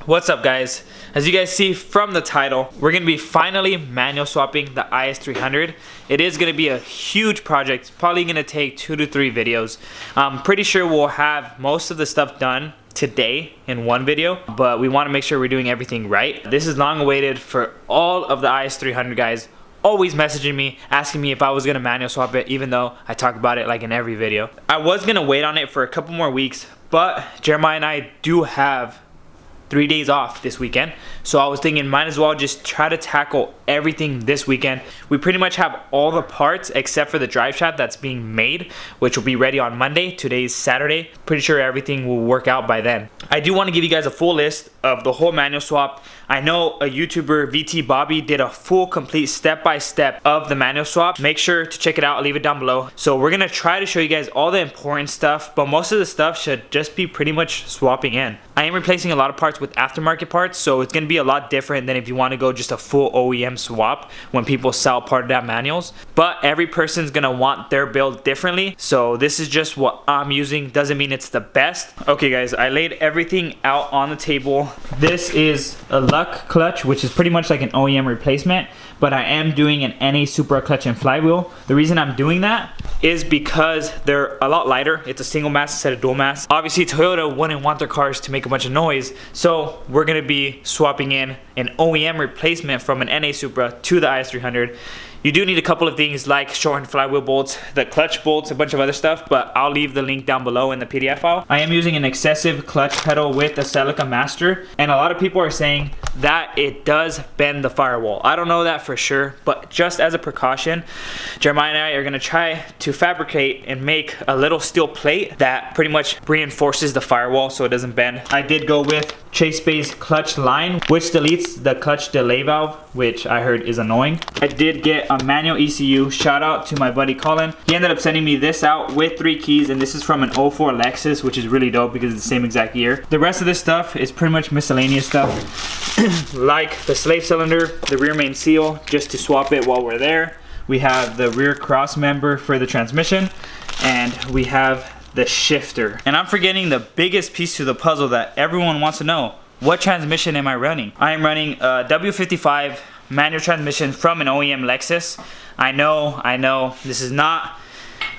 What's up, guys? As you guys see from the title, we're going to be finally manual swapping the IS300. It is going to be a huge project. It's probably going to take 2 to 3 videos. I'm pretty sure we'll have most of the stuff done today in one video, but we want to make sure we're doing everything right. This is long awaited for all of the IS300 guys. Always messaging me, asking me if I was gonna manual swap it, even though I talk about it like in every video. I was gonna wait on it for a couple more weeks, but Jeremiah and I do have 3 days off this weekend, so I was thinking might as well just try to tackle everything this weekend. We pretty much have all the parts except for the drive shaft that's being made, which will be ready on Monday. Today's Saturday. Pretty sure everything will work out by then. I do want to give you guys a full list of the whole manual swap. I know a YouTuber, VT Bobby, did a full complete step-by-step of the manual swap. Make sure to check it out. I'll leave it down below. So we're gonna try to show you guys all the important stuff, but most of the stuff should just be pretty much swapping in. I am replacing a lot of parts with aftermarket parts, so it's gonna be a lot different than if you want to go just a full OEM swap when people sell part of that manuals. But every person's gonna want their build differently, so this is just what I'm using. Doesn't mean it's the best. Okay guys, I laid everything out on the table. This is a Luck clutch, which is pretty much like an OEM replacement, but I am doing an NA Supra clutch and flywheel. The reason I'm doing that is because they're a lot lighter. It's a single mass instead of dual mass. Obviously Toyota wouldn't want their cars to make a bunch of noise, so we're gonna be swapping in an OEM replacement from an NA Supra to the IS300. You do need a couple of things like shortened flywheel bolts, the clutch bolts, a bunch of other stuff, but I'll leave the link down below in the PDF file. I am using an excessive clutch pedal with a Celica Master, and a lot of people are saying that it does bend the firewall. I don't know that for sure, but just as a precaution, Jeremiah and I are gonna try to fabricate and make a little steel plate that pretty much reinforces the firewall so it doesn't bend. I did go with Chase Bay's clutch line, which deletes the clutch delay valve, which I heard is annoying. I did get a manual ECU. Shout out to my buddy Colin. He ended up sending me this out with 3 keys, and this is from an 04 Lexus, which is really dope because it's the same exact year. The rest of this stuff is pretty much miscellaneous stuff like the slave cylinder, the rear main seal, just to swap it while we're there. We have the rear cross member for the transmission, and we have the shifter. And I'm forgetting the biggest piece to the puzzle that everyone wants to know. What transmission am I running? I am running a W55 manual transmission from an OEM Lexus. I know, this is not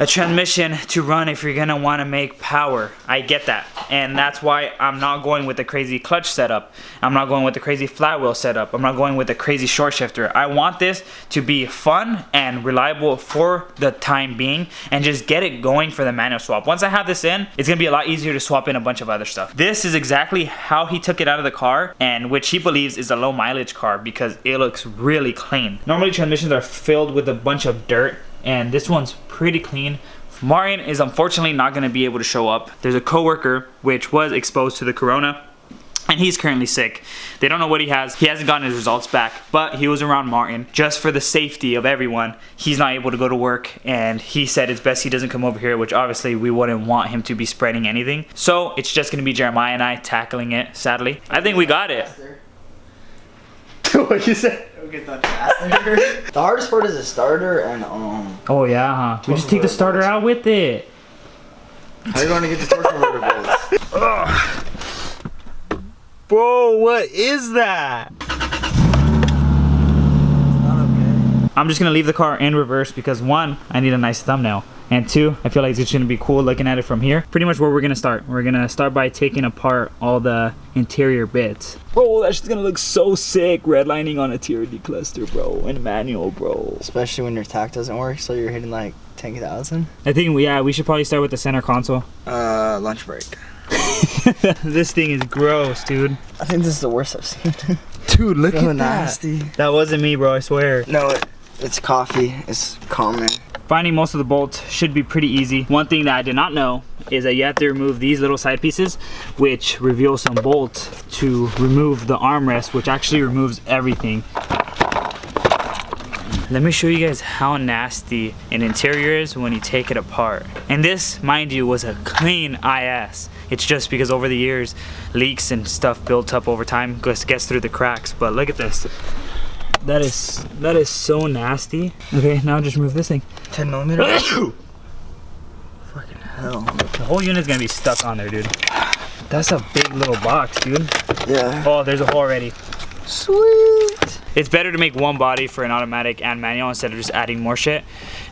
a transmission to run if you're gonna wanna make power. I get that. And that's why I'm not going with the crazy clutch setup. I'm not going with the crazy flywheel setup. I'm not going with the crazy short shifter. I want this to be fun and reliable for the time being and just get it going for the manual swap. Once I have this in, it's gonna be a lot easier to swap in a bunch of other stuff. This is exactly how he took it out of the car, and which he believes is a low mileage car because it looks really clean. Normally transmissions are filled with a bunch of dirt, and this one's pretty clean. Marian is unfortunately not going to be able to show up. There's a coworker which was exposed to the corona, and he's currently sick. They don't know what he has. He hasn't gotten his results back, but he was around Martin. Just for the safety of everyone, he's not able to go to work, and he said it's best he doesn't come over here, which obviously we wouldn't want him to be spreading anything. So it's just going to be Jeremiah and I tackling it, sadly. I think we got it. What you said? Get that faster. The hardest part is the starter and Oh yeah, huh? We just take the starter out with it. How are you going to get the torque converter bolts? Bro, what is that? It's not okay. I'm just gonna leave the car in reverse because 1, I need a nice thumbnail, and 2, I feel like it's gonna be cool looking at it from here. Pretty much where we're gonna start. We're gonna start by taking apart all the interior bits. Bro, that's just gonna look so sick, redlining on a TRD cluster, bro, and manual, bro. Especially when your tack doesn't work, so you're hitting like 10,000. I think we should probably start with the center console. Lunch break. This thing is gross, dude. I think this is the worst I've seen. Dude, look so at nasty. That wasn't me, bro, I swear. No, it's coffee. It's common. Finding most of the bolts should be pretty easy. One thing that I did not know is that you have to remove these little side pieces, which reveal some bolts to remove the armrest, which actually removes everything. Let me show you guys how nasty an interior is when you take it apart. And this, mind you, was a clean IS. It's just because over the years, leaks and stuff built up over time gets through the cracks. But look at this. That is so nasty. Okay, now just remove this thing. 10 millimeter. Fucking hell. The whole unit's gonna be stuck on there, dude. That's a big little box, dude. Yeah. Oh, there's a hole already. Sweet. It's better to make one body for an automatic and manual instead of just adding more shit.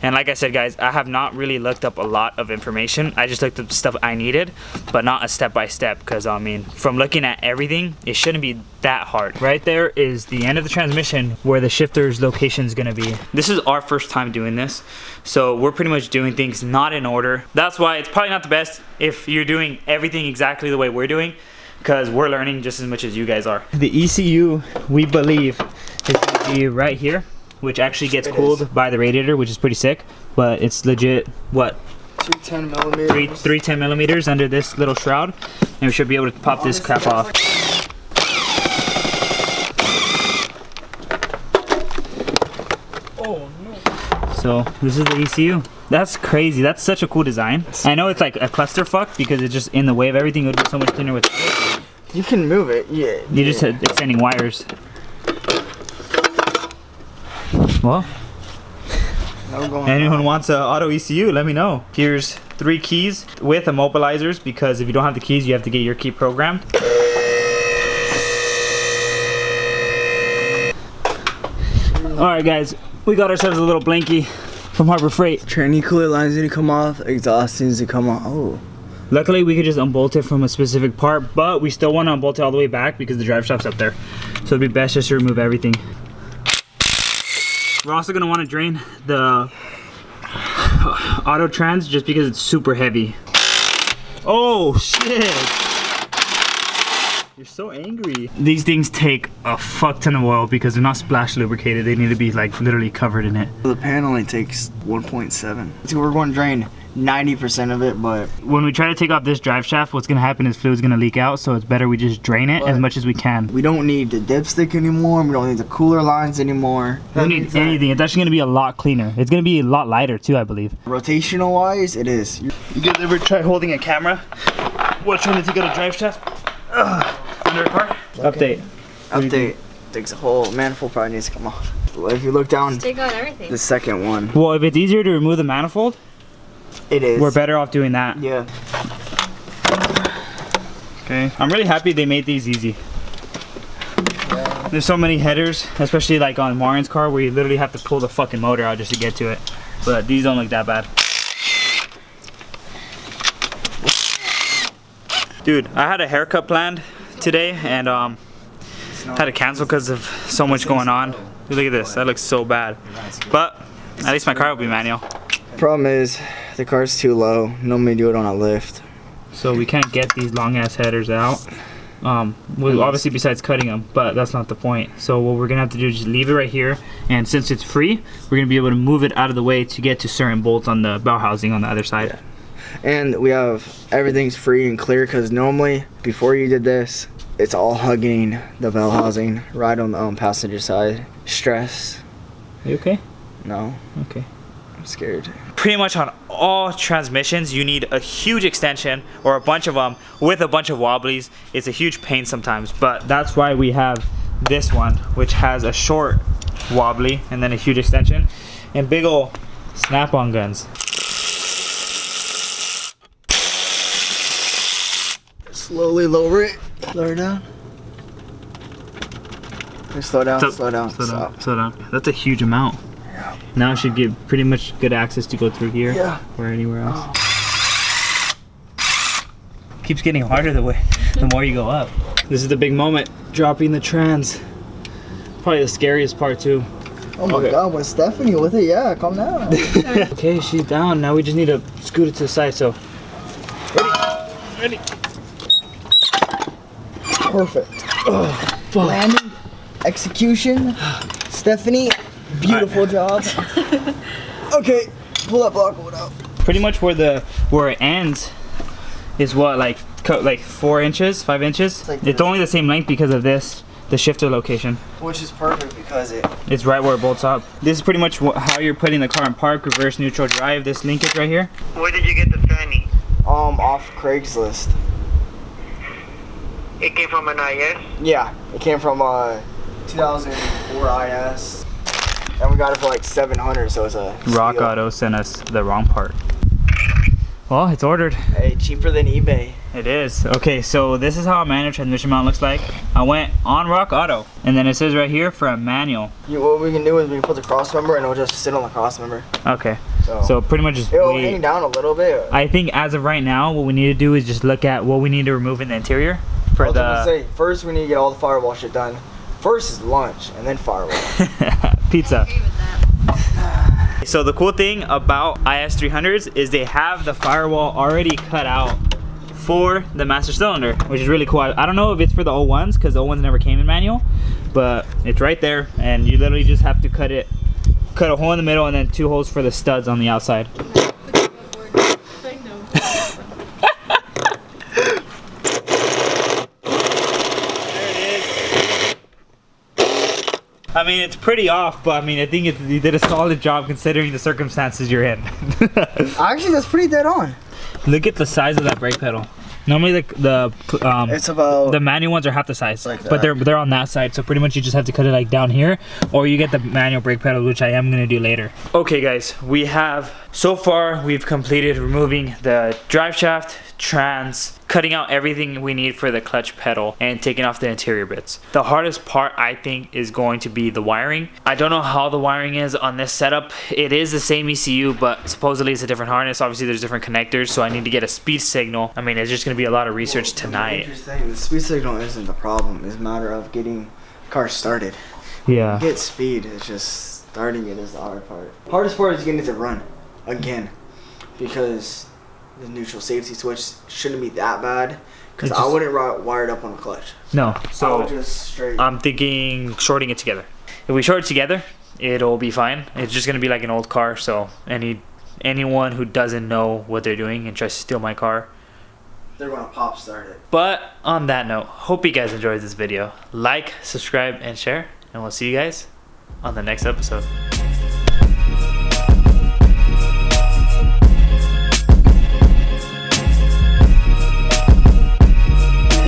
And like I said, guys, I have not really looked up a lot of information. I just looked up stuff I needed, but not a step-by-step, because I mean, from looking at everything, it shouldn't be that hard. Right there is the end of the transmission where the shifter's location is gonna be. This is our first time doing this, so we're pretty much doing things not in order. That's why it's probably not the best if you're doing everything exactly the way we're doing, because we're learning just as much as you guys are. The ECU, we believe, is gonna be right here, which actually gets cooled by the radiator, which is pretty sick, but it's legit, what? 210 millimeters. 310 millimeters under this little shroud, and we should be able to pop this crap off. Oh no. So this is the ECU. That's crazy. That's such a cool design. I know it's like a clusterfuck because it's just in the way of everything. It would be so much cleaner with it. You can move it, yeah. You're just extending wires. Well, anyone wants an auto ECU, let me know. Here's 3 keys with immobilizers, because if you don't have the keys, you have to get your key programmed. Alright guys, we got ourselves a little blankie from Harbor Freight. Tranny cooler lines need to come off, exhaust needs to come off. Oh. Luckily we could just unbolt it from a specific part, but we still want to unbolt it all the way back because the drive shaft's up there. So it'd be best just to remove everything. We're also going to want to drain the auto trans just because it's super heavy. Oh shit! You're so angry. These things take a fuck ton of oil because they're not splash lubricated. They need to be like literally covered in it. The pan only takes 1.7. So we're going to drain 90% of it, but when we try to take off this drive shaft, what's gonna happen is fluid's gonna leak out, so it's better we just drain it as much as we can. We don't need the dipstick anymore. We don't need the cooler lines anymore. We don't need anything. It's actually gonna be a lot cleaner. It's gonna be a lot lighter too, I believe. Rotational wise, it is. You guys ever try holding a camera while trying to take out a drive shaft? Under a car? Okay. Update. Takes a whole manifold, probably needs to come off. Well, if you look down, just take out everything. The second one. Well, if it's easier to remove the manifold, it is. We're better off doing that. Yeah. Okay. I'm really happy they made these easy. Yeah. There's so many headers, especially like on Maureen's car, where you literally have to pull the fucking motor out just to get to it. But these don't look that bad. Dude, I had a haircut planned today and had to cancel because of so much going on. Dude, look at this. That looks so bad. But at least my car will be manual. Problem is, the car's too low. Normally do it on a lift. So we can't get these long ass headers out. Well, obviously besides cutting them, but that's not the point. So what we're gonna have to do is just leave it right here, and since it's free, we're gonna be able to move it out of the way to get to certain bolts on the bow housing on the other side. Yeah. And we have everything's free and clear, because normally before you did this, it's all hugging the bell housing right on the passenger side. Stress. Are you okay? No. Okay. I'm scared. Pretty much on all transmissions, you need a huge extension or a bunch of them with a bunch of wobblies. It's a huge pain sometimes, but that's why we have this one, which has a short wobbly and then a huge extension and big ol' snap-on guns. Slowly lower it. Lower it down. Slow down, slow down, stop. Slow down. That's a huge amount. Yeah. Now I should get pretty much good access to go through here or anywhere else. Keeps getting harder the more you go up. This is the big moment, dropping the trans. Probably the scariest part too. Oh my god, when Stephanie with it, yeah, calm down. Okay, she's down. Now we just need to scoot it to the side, so. Ready. Perfect. Landing, execution, Stephanie, beautiful job. Okay, pull that block out. Pretty much where it ends is what, like 4 inches, 5 inches. It's only the same length because of this, the shifter location. Which is perfect because it's right where it bolts up. This is pretty much how you're putting the car in park, reverse, neutral, drive. This linkage right here. Where did you get the tranny? Off Craigslist. It came from an IS? Yeah, it came from 2004 IS. And we got it for like $700, so it's a Rock steal. Auto sent us the wrong part. Well, it's ordered. Hey, cheaper than eBay. It is. Okay, so this is how a manual transmission mount looks like. I went on Rock Auto, and then it says right here for a manual. What we can do is we can put the cross member and it'll just sit on the cross member. Okay. So pretty much just it'll wait. hang down a little bit. I think as of right now, what we need to do is just look at what we need to remove in the interior. I was gonna say, first we need to get all the firewall shit done. First is lunch, and then firewall. Pizza. So the cool thing about IS300s is they have the firewall already cut out for the master cylinder, which is really cool. I don't know if it's for the 01s, because the 01s never came in manual, but it's right there, and you literally just have to cut a hole in the middle and then 2 holes for the studs on the outside. I mean, it's pretty off, but I mean, I think you did a solid job considering the circumstances you're in. Actually, that's pretty dead on. Look at the size of that brake pedal. Normally, it's about the manual ones are half the size, like but they're on that side. So pretty much you just have to cut it like down here, or you get the manual brake pedal, which I am gonna do later. Okay, guys, so far we've completed removing the drive shaft, trans, cutting out everything we need for the clutch pedal, and taking off the interior bits. The hardest part, I think, is going to be the wiring. I don't know how the wiring is on this setup. It is the same ECU, but supposedly it's a different harness. Obviously there's different connectors, so I need to get a speed signal. I mean, it's just gonna be a lot of research tonight. Interesting. The speed signal isn't the problem. It's a matter of getting cars started. Yeah. Get speed. It's just starting it is the hard part. Hardest part is getting it to run again, because the neutral safety switch shouldn't be that bad, because I wouldn't wire it up on the clutch. No, so I would just straight. I'm thinking shorting it together. If we short it together, it'll be fine. It's just gonna be like an old car, so anyone who doesn't know what they're doing and tries to steal my car, they're gonna pop start it. But on that note, hope you guys enjoyed this video. Like, subscribe, and share, and we'll see you guys on the next episode.